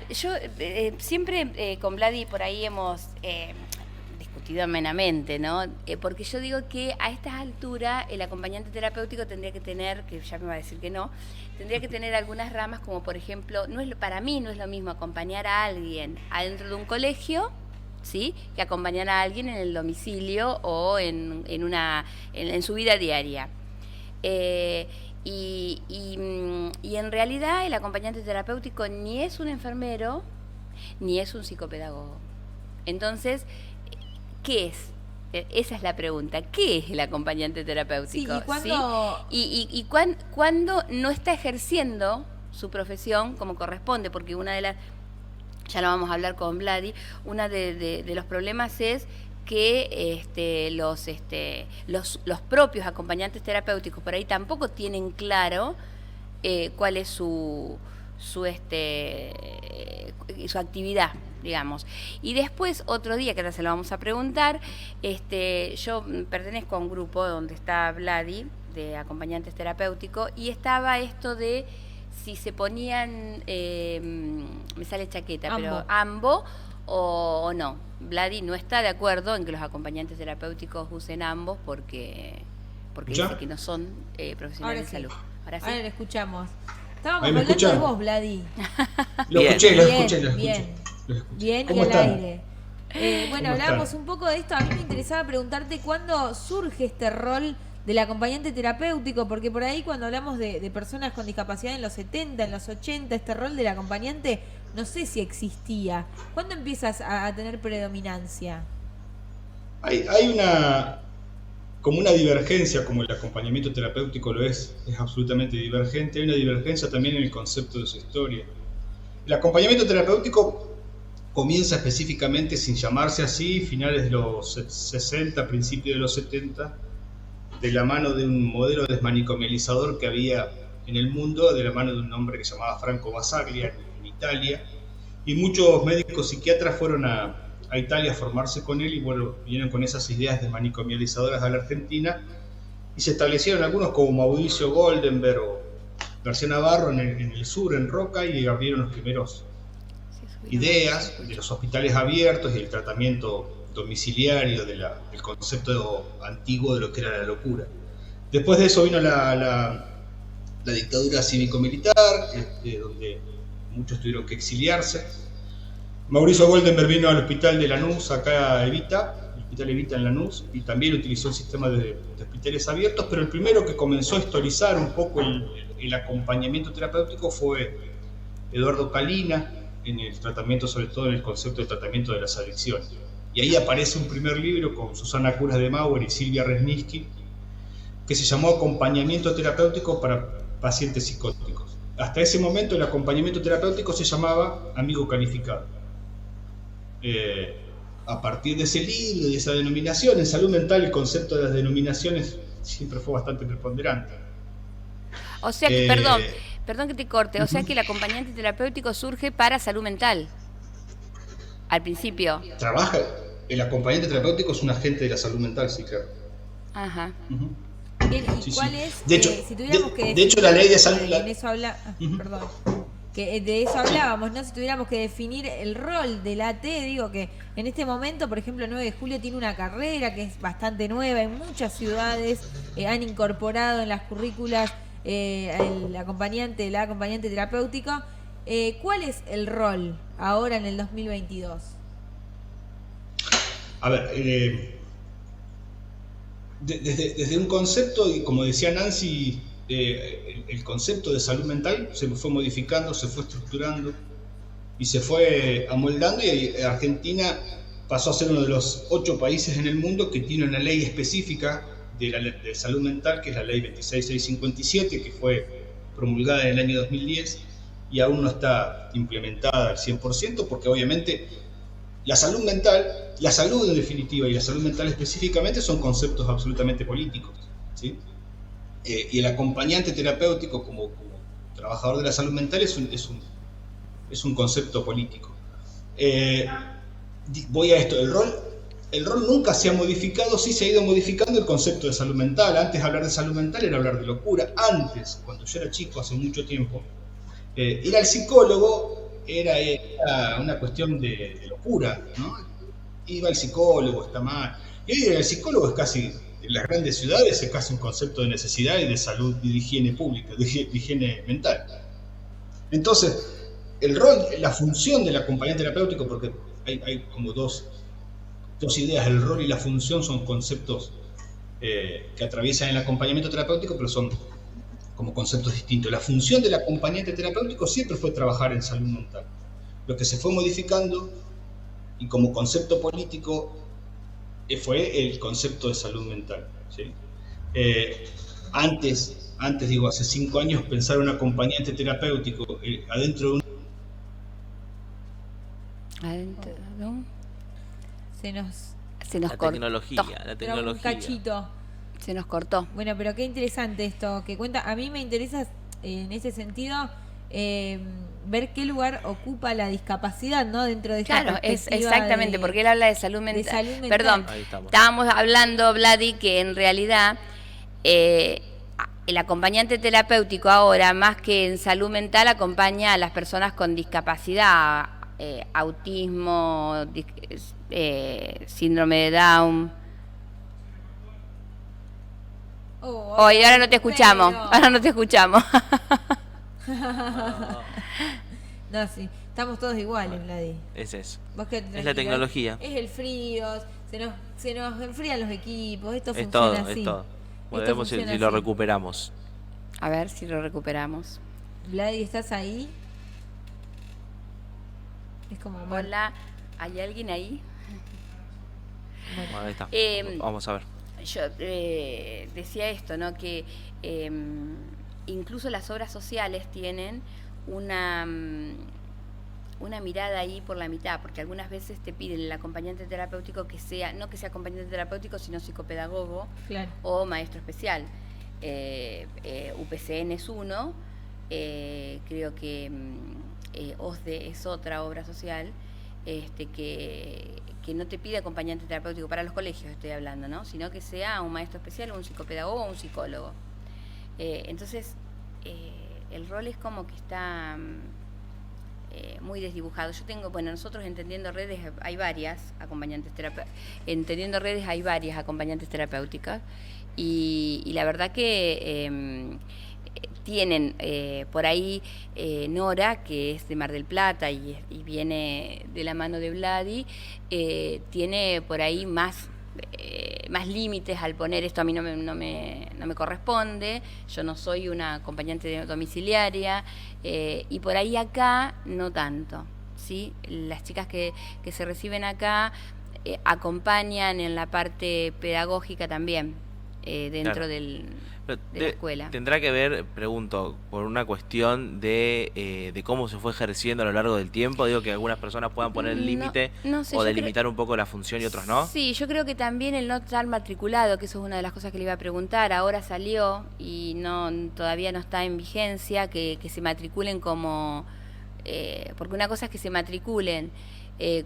Yo siempre con Vladi por ahí hemos discutido amenamente, ¿no? Porque yo digo que a estas alturas el acompañante terapéutico tendría que tener, que ya me va a decir que no, tendría que tener algunas ramas como por ejemplo, para mí no es lo mismo acompañar a alguien adentro de un colegio, ¿sí? Que acompañar a alguien en el domicilio o en su vida diaria. Eh, y en realidad el acompañante terapéutico ni es un enfermero ni es un psicopedagogo. Entonces, ¿qué es? Esa es la pregunta. ¿Qué es el acompañante terapéutico? Sí, y cuando... ¿Sí? ¿Cuándo no está ejerciendo su profesión como corresponde? Porque una de las, ya lo vamos a hablar con Vladi, uno de los problemas es que los propios acompañantes terapéuticos por ahí tampoco tienen claro cuál es su actividad, digamos. Y después, otro día, que ahora se lo vamos a preguntar, yo pertenezco a un grupo donde está Vladi, de acompañantes terapéuticos, y estaba esto de si se ponían, me sale chaqueta, Ambo. pero ambo o no. Vladi no está de acuerdo en que los acompañantes terapéuticos usen ambos porque dice que no son profesionales de salud. Ahora sí. Ahora lo escuchamos. Estábamos ¿me hablando escuchan? de vos, Vladi. Lo escuché. Bien, ¿Cómo y al están? aire. Bueno, ¿Cómo hablábamos están? un poco de esto. A mí me interesaba preguntarte cuándo surge este rol del acompañante terapéutico, porque por ahí cuando hablamos de personas con discapacidad en los 70, en los 80, este rol del acompañante no sé si existía. ¿Cuándo empiezas a tener predominancia? Hay como una divergencia, como el acompañamiento terapéutico lo es absolutamente divergente. Hay una divergencia también en el concepto de su historia. El acompañamiento terapéutico comienza específicamente, sin llamarse así, finales de los 60, principios de los 70, de la mano de un modelo desmanicomializador que había en el mundo, de la mano de un hombre que se llamaba Franco Basaglia en Italia, y muchos médicos psiquiatras fueron a Italia a formarse con él y bueno, vinieron con esas ideas desmanicomializadoras a la Argentina y se establecieron algunos como Mauricio Goldenberg o García Navarro en el sur, en Roca, y abrieron los primeros ideas de los hospitales abiertos y el tratamiento domiciliario del concepto antiguo de lo que era la locura. Después de eso vino la dictadura cívico-militar, donde muchos tuvieron que exiliarse. Mauricio Goldenberg vino al hospital de Lanús, acá a Evita, el hospital Evita en Lanús, y también utilizó el sistema de hospitales abiertos, pero el primero que comenzó a historizar un poco el acompañamiento terapéutico fue Eduardo Calina, en el tratamiento, sobre todo en el concepto de tratamiento de las adicciones. Y ahí aparece un primer libro con Susana Curas de Mauer y Silvia Resniski, que se llamó Acompañamiento terapéutico para pacientes psicóticos. Hasta ese momento el acompañamiento terapéutico se llamaba amigo calificado. A partir de ese libro, de esa denominación, en salud mental el concepto de las denominaciones siempre fue bastante preponderante. O sea que, perdón que te corte, o sea que el acompañante terapéutico surge para salud mental, al principio. El acompañante terapéutico es un agente de la salud mental, sí, claro. Ajá. ¿Y cuál es? De hecho, si tuviéramos que de hecho la ley de salud... En eso perdón. Que de eso hablábamos, ¿no? Si tuviéramos que definir el rol del AT, digo que en este momento, por ejemplo, 9 de julio tiene una carrera que es bastante nueva, en muchas ciudades han incorporado en las currículas la acompañante terapéutico. ¿Cuál es el rol ahora en el 2022? A ver, desde un concepto, y como decía Nancy, el concepto de salud mental se fue modificando, se fue estructurando y se fue amoldando, y Argentina pasó a ser uno de los 8 países en el mundo que tiene una ley específica de salud mental, que es la ley 26657, que fue promulgada en el año 2010 y aún no está implementada al 100%, porque obviamente la salud mental, la salud en definitiva y la salud mental específicamente son conceptos absolutamente políticos, ¿sí? Y el acompañante terapéutico como trabajador de la salud mental es un concepto político. Voy a esto, el rol nunca se ha modificado, sí se ha ido modificando el concepto de salud mental. Antes hablar de salud mental era hablar de locura. Antes, cuando yo era chico, hace mucho tiempo, ir al psicólogo era una cuestión de locura, ¿no? Iba el psicólogo, está mal. Y hoy el psicólogo es casi, en las grandes ciudades, es casi un concepto de necesidad y de salud y de higiene pública, de higiene mental. Entonces, el rol, la función del acompañante terapéutico, porque hay como dos ideas, el rol y la función son conceptos que atraviesan el acompañamiento terapéutico, pero son como conceptos distintos. La función del acompañante terapéutico siempre fue trabajar en salud mental. Lo que se fue modificando y como concepto político fue el concepto de salud mental, ¿sí? Antes digo, hace 5 años, pensar un acompañante terapéutico adentro de un... Adentro, ¿no? Se nos La cortó. tecnología, la traba un tecnología. cachito. Se nos cortó. Bueno, pero qué interesante esto que cuenta. A mí me interesa en ese sentido ver qué lugar ocupa la discapacidad, ¿no? Dentro de esta Claro, es perspectiva exactamente, porque él habla de salud mental. salud mental. Perdón, Ahí estamos. estábamos hablando, Vladi, que en realidad el acompañante terapéutico ahora, más que en salud mental, acompaña a las personas con discapacidad, autismo, síndrome de Down. Oye, ahora no te escuchamos, ahora no te escuchamos. No, sí, estamos todos iguales, Vladi. Es eso. Vos quedate Es tranquilo. la tecnología. Es el frío, se nos enfrían los equipos, esto Es funciona todo, así. es todo. Esto Volvemos funciona si lo así. recuperamos. A ver si lo recuperamos. Vladi, ¿estás ahí? Es como... Hola, ¿hay alguien ahí? Bueno, ahí está. Eh, Vamos a ver. Yo decía esto, ¿no? Que incluso las obras sociales tienen una mirada ahí por la mitad, porque algunas veces te piden el acompañante terapéutico que sea, no que sea acompañante terapéutico, sino psicopedagogo Claro. o maestro especial. UPCN es uno, creo que OSDE es otra obra social, que no te pide acompañante terapéutico para los colegios, estoy hablando, ¿no? Sino que sea un maestro especial, un psicopedagogo o un psicólogo. Entonces, el rol es como que está muy desdibujado. Yo tengo, bueno, nosotros Entendiendo Redes hay varias acompañantes terapéuticas y la verdad que tienen por ahí Nora, que es de Mar del Plata y viene de la mano de Vladi, tiene por ahí más límites al poner esto. A mí no me corresponde, yo no soy una acompañante domiciliaria, y por ahí acá no tanto, ¿sí? Las chicas que se reciben acá acompañan en la parte pedagógica también, dentro Claro. de Pero la escuela. Tendrá que ver, pregunto, por una cuestión de cómo se fue ejerciendo a lo largo del tiempo. Digo, que algunas personas puedan poner el límite no sé, o yo delimitar un poco la función y otros no. Sí, yo creo que también el no estar matriculado, que eso es una de las cosas que le iba a preguntar, ahora salió y todavía no está en vigencia, que se matriculen como... porque una cosa es que se matriculen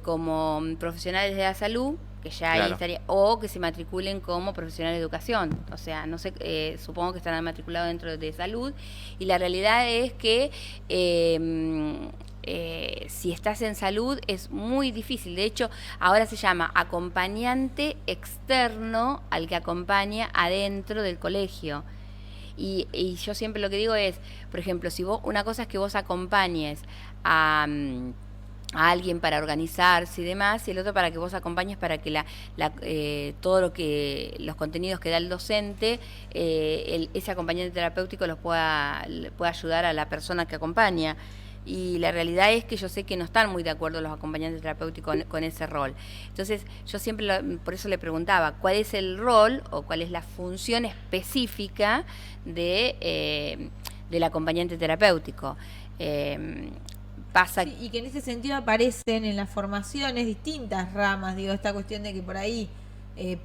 como profesionales de la salud, que ya ahí Claro. estaría, o que se matriculen como profesionales de educación. O sea, no sé, supongo que estarán matriculados dentro de salud, y la realidad es que si estás en salud es muy difícil. De hecho, ahora se llama acompañante externo al que acompaña adentro del colegio. Y yo siempre lo que digo es, por ejemplo, si vos, una cosa es que vos acompañes a alguien para organizarse y demás, y el otro para que vos acompañes para que todo los contenidos que da el docente, ese acompañante terapéutico le pueda ayudar a la persona que acompaña. Y la realidad es que yo sé que no están muy de acuerdo los acompañantes terapéuticos con ese rol. Entonces, yo siempre por eso le preguntaba, ¿cuál es el rol o cuál es la función específica del acompañante terapéutico? Pasa... Sí, y que en ese sentido aparecen en las formaciones distintas ramas, digo, esta cuestión de que por ahí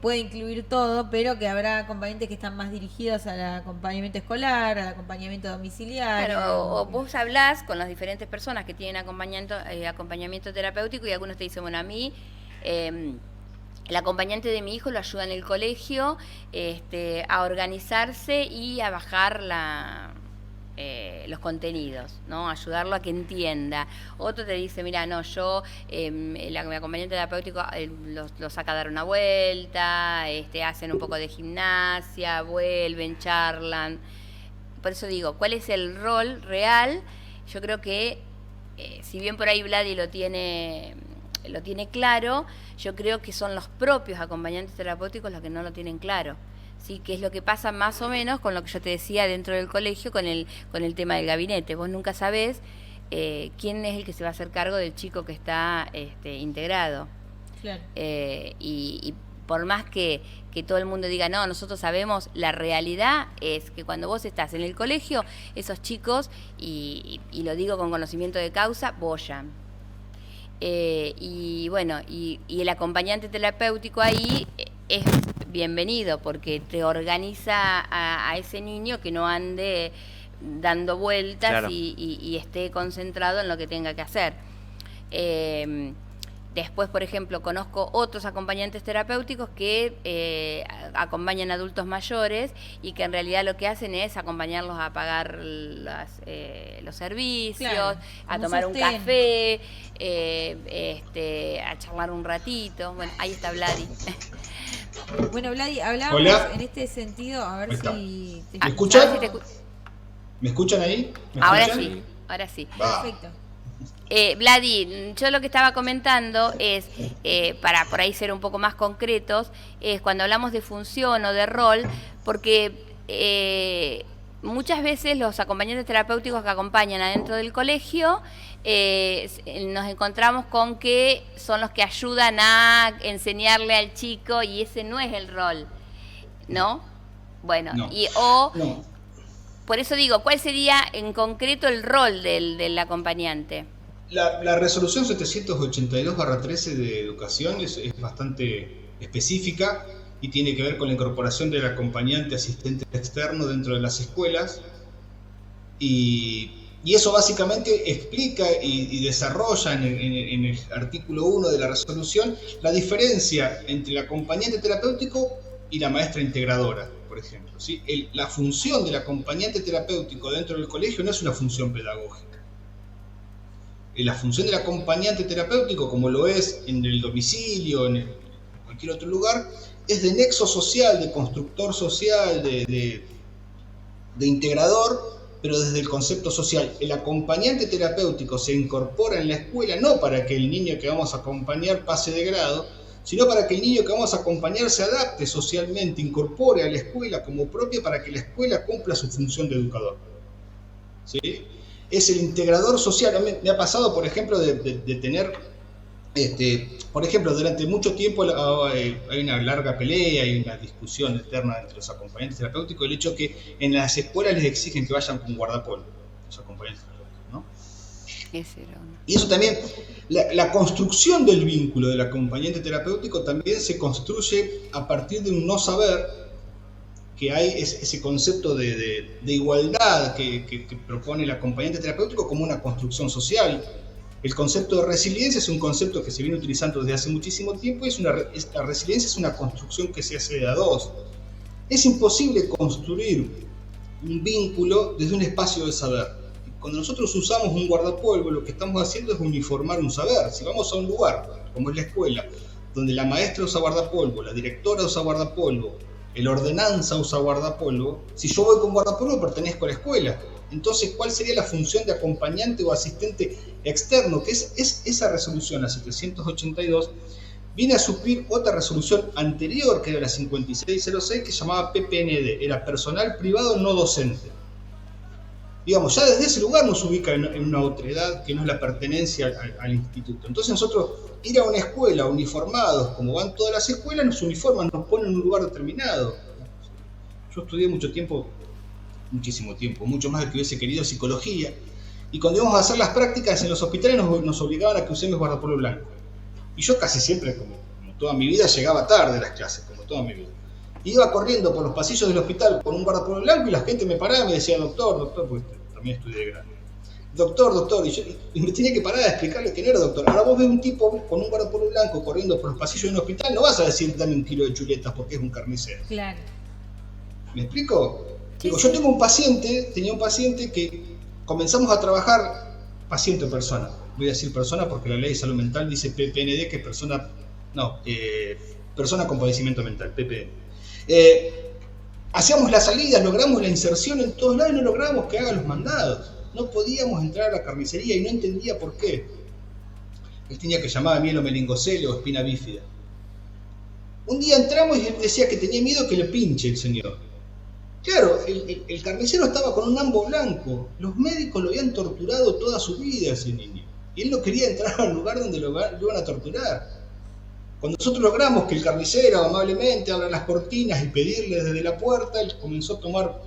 puede incluir todo, pero que habrá acompañantes que están más dirigidos al acompañamiento escolar, al acompañamiento domiciliario. Claro, o vos hablás con las diferentes personas que tienen acompañamiento terapéutico, y algunos te dicen, bueno, a mí el acompañante de mi hijo lo ayuda en el colegio a organizarse y a bajar los contenidos, ¿no? Ayudarlo a que entienda. Otro te dice, mira, no, yo, mi acompañante terapéutico lo saca a dar una vuelta, hacen un poco de gimnasia, vuelven, charlan. Por eso digo, ¿cuál es el rol real? Yo creo que, si bien por ahí Vladi lo tiene claro, yo creo que son los propios acompañantes terapéuticos los que no lo tienen claro. Sí, que es lo que pasa más o menos con lo que yo te decía dentro del colegio con el tema del gabinete. Vos nunca sabés quién es el que se va a hacer cargo del chico que está integrado. Claro. Y por más que todo el mundo diga, no, nosotros sabemos, la realidad es que cuando vos estás en el colegio, esos chicos, y lo digo con conocimiento de causa, bollan. Y bueno, y el acompañante terapéutico ahí es bienvenido porque te organiza a ese niño que no ande dando vueltas, claro, y esté concentrado en lo que tenga que hacer. Después, por ejemplo, conozco otros acompañantes terapéuticos que acompañan a adultos mayores y que en realidad lo que hacen es acompañarlos a pagar los servicios, claro, a tomar un café, a charlar un ratito. Bueno, ahí está Vladi. Bueno, Vladi, hablábamos en este sentido, a ver si... ¿Me escuchan? ¿Me escuchan ahí? Ahora sí. Perfecto. Vladi, yo lo que estaba comentando es, para por ahí ser un poco más concretos, es cuando hablamos de función o de rol, porque muchas veces los acompañantes terapéuticos que acompañan adentro del colegio, nos encontramos con que son los que ayudan a enseñarle al chico y ese no es el rol, ¿no? Bueno, no. No. Por eso digo, ¿cuál sería en concreto el rol del acompañante? La resolución 782/13 de educación es bastante específica y tiene que ver con la incorporación del acompañante asistente externo dentro de las escuelas y eso básicamente explica y desarrolla en el artículo 1 de la resolución la diferencia entre el acompañante terapéutico y la maestra integradora, por ejemplo, ¿sí? La función del acompañante terapéutico dentro del colegio no es una función pedagógica. La función del acompañante terapéutico, como lo es en el domicilio, en cualquier otro lugar, es de nexo social, de constructor social, de integrador, pero desde el concepto social. El acompañante terapéutico se incorpora en la escuela no para que el niño que vamos a acompañar pase de grado, sino para que el niño que vamos a acompañar se adapte socialmente, incorpore a la escuela como propia para que la escuela cumpla su función de educador. ¿Sí? Es el integrador social. Me ha pasado, por ejemplo, de tener, por ejemplo, durante mucho tiempo hay una larga pelea y una discusión eterna entre los acompañantes terapéuticos, el hecho que en las escuelas les exigen que vayan con guardapolvo, los acompañantes terapéuticos, ¿no? Y eso también, la construcción del vínculo del acompañante terapéutico también se construye a partir de un no saber, que hay ese concepto de igualdad que propone el acompañante terapéutico como una construcción social. El concepto de resiliencia es un concepto que se viene utilizando desde hace muchísimo tiempo y la resiliencia es una construcción que se hace de a dos. Es imposible construir un vínculo desde un espacio de saber. Cuando nosotros usamos un guardapolvo, lo que estamos haciendo es uniformar un saber. Si vamos a un lugar, como es la escuela, donde la maestra usa guardapolvo, la directora usa guardapolvo, el ordenanza usa guardapolvo, si yo voy con guardapolvo pertenezco a la escuela. Entonces, ¿cuál sería la función de acompañante o asistente externo? Que es esa resolución, la 782, viene a suplir otra resolución anterior, que era la 5606, que se llamaba PPND, era personal privado no docente. Digamos, ya desde ese lugar nos ubica en una otredad que no es la pertenencia al instituto. Entonces nosotros ir a una escuela uniformados, como van todas las escuelas, nos uniforman, nos ponen en un lugar determinado. Yo estudié muchísimo tiempo, mucho más del que hubiese querido, psicología, y cuando íbamos a hacer las prácticas en los hospitales nos obligaban a que usemos guardapolvo blanco. Y yo casi siempre, como toda mi vida, llegaba tarde a las clases, como toda mi vida. Iba corriendo por los pasillos del hospital con un guardapolvo blanco y la gente me paraba y me decía, doctor, porque también estudié de grande. Doctor, y me tenía que parar a explicarle que no era doctor. Ahora vos ves un tipo con un guardapolvo blanco corriendo por los pasillos de un hospital, no vas a decir dame un kilo de chuletas porque es un carnicero. Claro. ¿Me explico? Sí, Digo, yo sí. tenía un paciente que comenzamos a trabajar, paciente o persona, voy a decir persona porque la ley de salud mental dice PPND, que es persona, no, persona con padecimiento mental, PPN. Hacíamos las salidas, logramos la inserción en todos lados y no lográbamos que haga los mandados. No podíamos entrar a la carnicería y no entendía por qué. Él tenía que llamar a mielomeningocele o espina bífida. Un día entramos y él decía que tenía miedo que le pinche el señor. Claro, el carnicero estaba con un ambo blanco. Los médicos lo habían torturado toda su vida a ese niño. Y él no quería entrar al lugar donde lo iban a torturar. Cuando nosotros logramos que el carnicero amablemente abra las cortinas y pedirle desde la puerta, él comenzó a tomar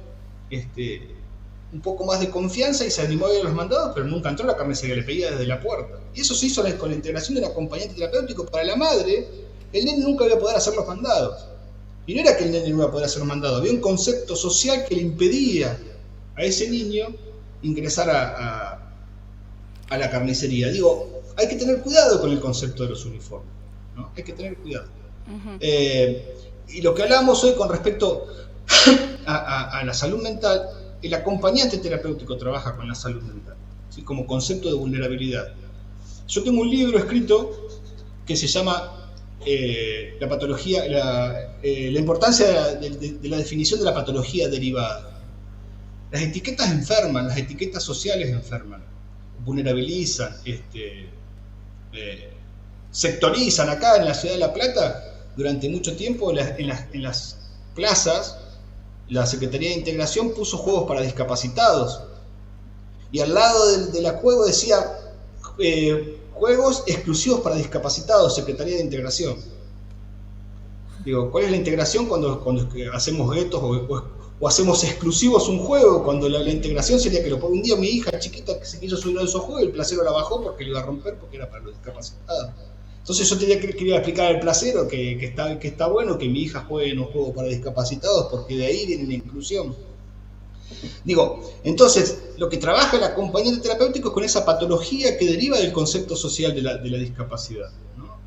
un poco más de confianza y se animó a ir a los mandados, pero nunca entró a la carnicería, le pedía desde la puerta. Y eso se hizo con la integración del acompañante terapéutico. Para la madre, el nene nunca iba a poder hacer los mandados. Y no era que el nene no iba a poder hacer los mandados, había un concepto social que le impedía a ese niño ingresar a la carnicería. Digo, hay que tener cuidado con el concepto de los uniformes, ¿no? Hay que tener cuidado. Ujú. Y lo que hablamos hoy con respecto a la salud mental, el acompañante terapéutico trabaja con la salud mental, ¿sí? Como concepto de vulnerabilidad. Yo tengo un libro escrito que se llama la patología, la importancia de la definición de la patología derivada. Las etiquetas enferman, las etiquetas sociales enferman, vulnerabilizan, sectorizan. Acá en la ciudad de La Plata, durante mucho tiempo en las plazas, la Secretaría de Integración puso juegos para discapacitados. Y al lado de la juego decía juegos exclusivos para discapacitados, Secretaría de Integración. Digo, ¿cuál es la integración cuando hacemos guetos o hacemos exclusivos un juego? Cuando la integración sería que un día mi hija chiquita que se quiso subir a esos juegos, el placero la bajó porque le iba a romper porque era para los discapacitados. Entonces yo quería explicar al placero que está bueno que mi hija juegue en un juego para discapacitados porque de ahí viene la inclusión. Digo, entonces, lo que trabaja el acompañante terapéutico es con esa patología que deriva del concepto social de la discapacidad, ¿no?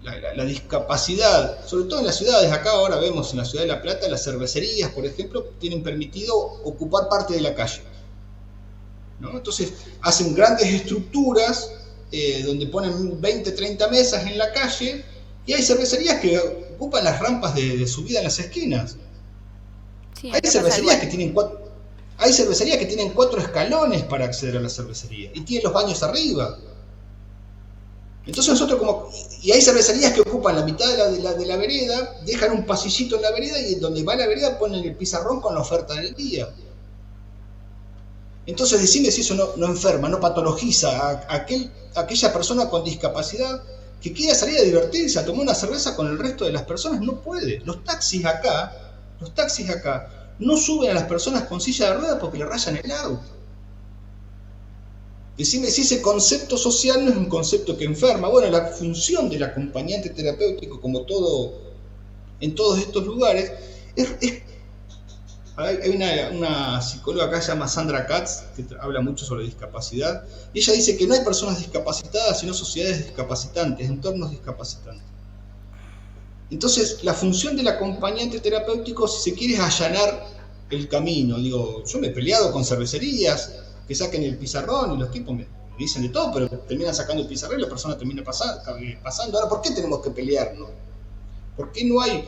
La discapacidad, sobre todo en las ciudades, acá ahora vemos en la ciudad de La Plata, las cervecerías, por ejemplo, tienen permitido ocupar parte de la calle, ¿no? Entonces, hacen grandes estructuras donde ponen 20, 30 mesas en la calle y hay cervecerías que ocupan las rampas de subida en las esquinas. Sí, Hay acá pasa cervecerías que igual. tienen 4 escalones para acceder a la cervecería y tienen los baños arriba. Entonces y hay cervecerías que ocupan la mitad de la vereda, dejan un pasillito en la vereda y donde va la vereda ponen el pizarrón con la oferta del día. Entonces decime si eso no enferma, no patologiza a aquella persona con discapacidad que quiera salir a divertirse, a tomar una cerveza con el resto de las personas. No puede. Los taxis acá no suben a las personas con silla de ruedas porque le rayan el auto. Decime si ese concepto social no es un concepto que enferma. Bueno, la función del acompañante terapéutico, como todo en todos estos lugares, hay una psicóloga acá que se llama Sandra Katz, que habla mucho sobre discapacidad, y ella dice que no hay personas discapacitadas, sino sociedades discapacitantes, entornos discapacitantes. Entonces, la función del acompañante terapéutico, si se quiere, es allanar el camino. Digo, yo me he peleado con cervecerías que saquen el pizarrón y los tipos me dicen de todo, pero terminan sacando el pizarrón y la persona termina pasando. Ahora, ¿por qué tenemos que pelearnos? ¿Por qué no hay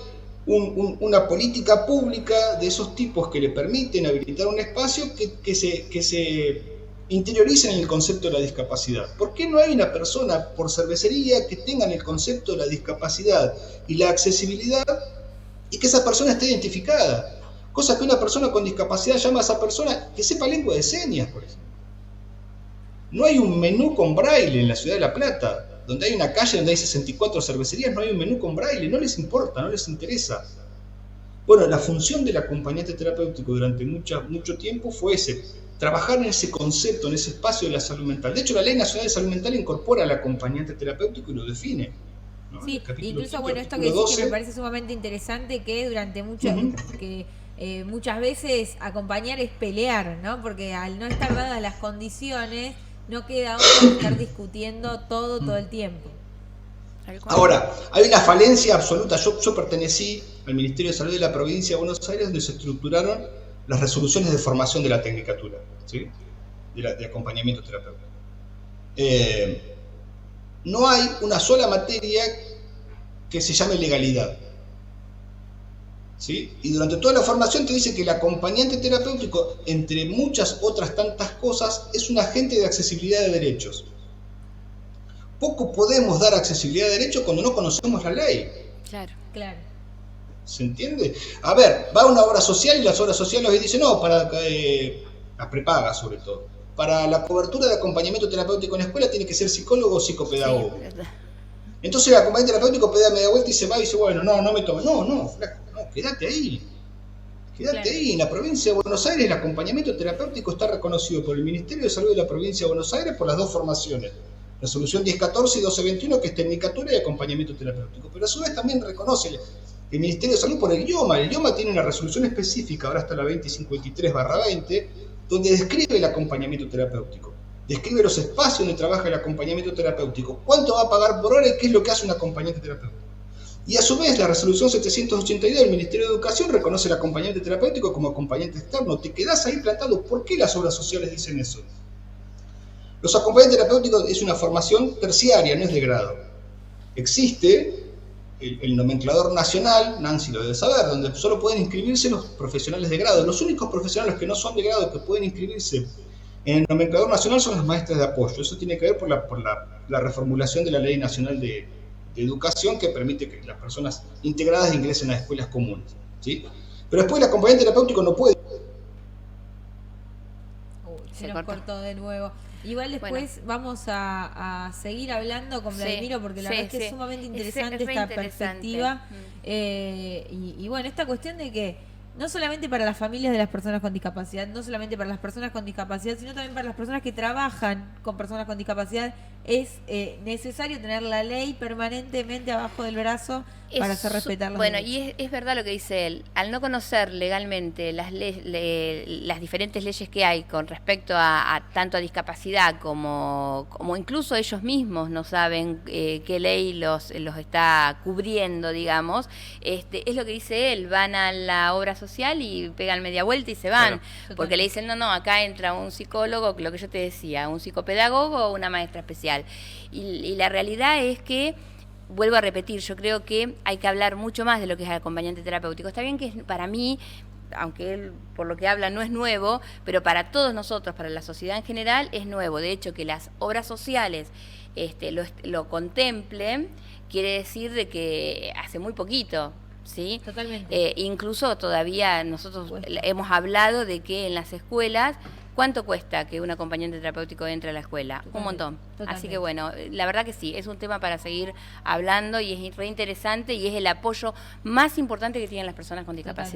una política pública de esos tipos que le permiten habilitar un espacio que se interioricen en el concepto de la discapacidad? ¿Por qué no hay una persona por cervecería que tenga el concepto de la discapacidad y la accesibilidad y que esa persona esté identificada? Cosa que una persona con discapacidad llama a esa persona que sepa lengua de señas, por ejemplo. No hay un menú con braille en la ciudad de La Plata. Donde hay una calle donde hay 64 cervecerías, no hay un menú con braille, no les importa, no les interesa. Bueno, la función del acompañante terapéutico durante mucho tiempo fue trabajar en ese concepto, en ese espacio de la salud mental. De hecho, la Ley Nacional de Salud Mental incorpora al acompañante terapéutico y lo define, ¿no? Sí, incluso, quinto, esto que decís 12, que me parece sumamente interesante, que durante muchas veces acompañar es pelear, ¿no? Porque al no estar dadas las condiciones, no queda otra que estar discutiendo todo el tiempo. Tal cual. Ahora, hay una falencia absoluta. Yo pertenecí al Ministerio de Salud de la provincia de Buenos Aires, donde se estructuraron las resoluciones de formación de la tecnicatura, ¿sí? De acompañamiento terapéutico. No hay una sola materia que se llame legalidad, ¿sí? Y durante toda la formación te dice que el acompañante terapéutico, entre muchas otras tantas cosas, es un agente de accesibilidad de derechos. Poco podemos dar accesibilidad de derechos cuando no conocemos la ley. Claro. Claro. ¿Se entiende? A ver, va a una obra social y las obras sociales hoy dicen, no, para las prepagas sobre todo, para la cobertura de acompañamiento terapéutico en la escuela tiene que ser psicólogo o psicopedagogo. Sí, verdad. Entonces el acompañante terapéutico pega media vuelta y se va y dice, bueno, no me tomes. No, flaco, no, quédate ahí. Quédate Claro. ahí. En la provincia de Buenos Aires el acompañamiento terapéutico está reconocido por el Ministerio de Salud de la provincia de Buenos Aires por las dos formaciones. Resolución 1014 y 1221, que es tecnicatura y acompañamiento terapéutico. Pero a su vez también reconoce el Ministerio de Salud por el IOMA. El IOMA tiene una resolución específica, ahora está la 2053/20, donde describe el acompañamiento terapéutico. Describe los espacios donde trabaja el acompañamiento terapéutico, cuánto va a pagar por hora y qué es lo que hace un acompañante terapéutico. Y a su vez, la resolución 782 del Ministerio de Educación reconoce el acompañante terapéutico como acompañante externo. Te quedás ahí plantado. ¿Por qué las obras sociales dicen eso? Los acompañantes terapéuticos es una formación terciaria, no es de grado. Existe el nomenclador nacional, Nancy lo debe saber, donde solo pueden inscribirse los profesionales de grado. Los únicos profesionales que no son de grado que pueden inscribirse en el nomenclador nacional son las maestras de apoyo. Eso tiene que ver por la reformulación de la Ley Nacional de Educación, que permite que las personas integradas ingresen a escuelas comunes, ¿sí? Pero después el acompañante terapéutico no puede. Se Se nos cortó. cortó de nuevo. Igual después vamos a seguir hablando con Sí, Vladimiro, porque la sí, verdad es que sí. es sumamente Es interesante re esta interesante. perspectiva. Y bueno, esta cuestión de que no solamente para las familias de las personas con discapacidad, no solamente para las personas con discapacidad, sino también para las personas que trabajan con personas con discapacidad, es necesario tener la ley permanentemente abajo del brazo para hacer respetar los Bueno, derechos. y es verdad lo que dice él. Al no conocer legalmente las diferentes leyes que hay con respecto a tanto a discapacidad como incluso ellos mismos no saben qué ley los está cubriendo, digamos, es lo que dice él. Van a la obra social y pegan media vuelta y se van. Claro. Porque le dicen, no, acá entra un psicólogo, lo que yo te decía, un psicopedagogo o una maestra especial. Y la realidad es que, vuelvo a repetir, yo creo que hay que hablar mucho más de lo que es el acompañante terapéutico. Está bien que para mí, aunque él por lo que habla no es nuevo, pero para todos nosotros, para la sociedad en general, es nuevo. De hecho, que las obras sociales lo contemplen, quiere decir de que hace muy poquito, ¿sí? Totalmente. Incluso todavía nosotros hemos hablado de que en las escuelas, ¿cuánto cuesta que un acompañante terapéutico entre a la escuela? Totalmente, Un montón. totalmente. Así que bueno, la verdad que sí, es un tema para seguir hablando y es re interesante y es el apoyo más importante que tienen las personas con discapacidad.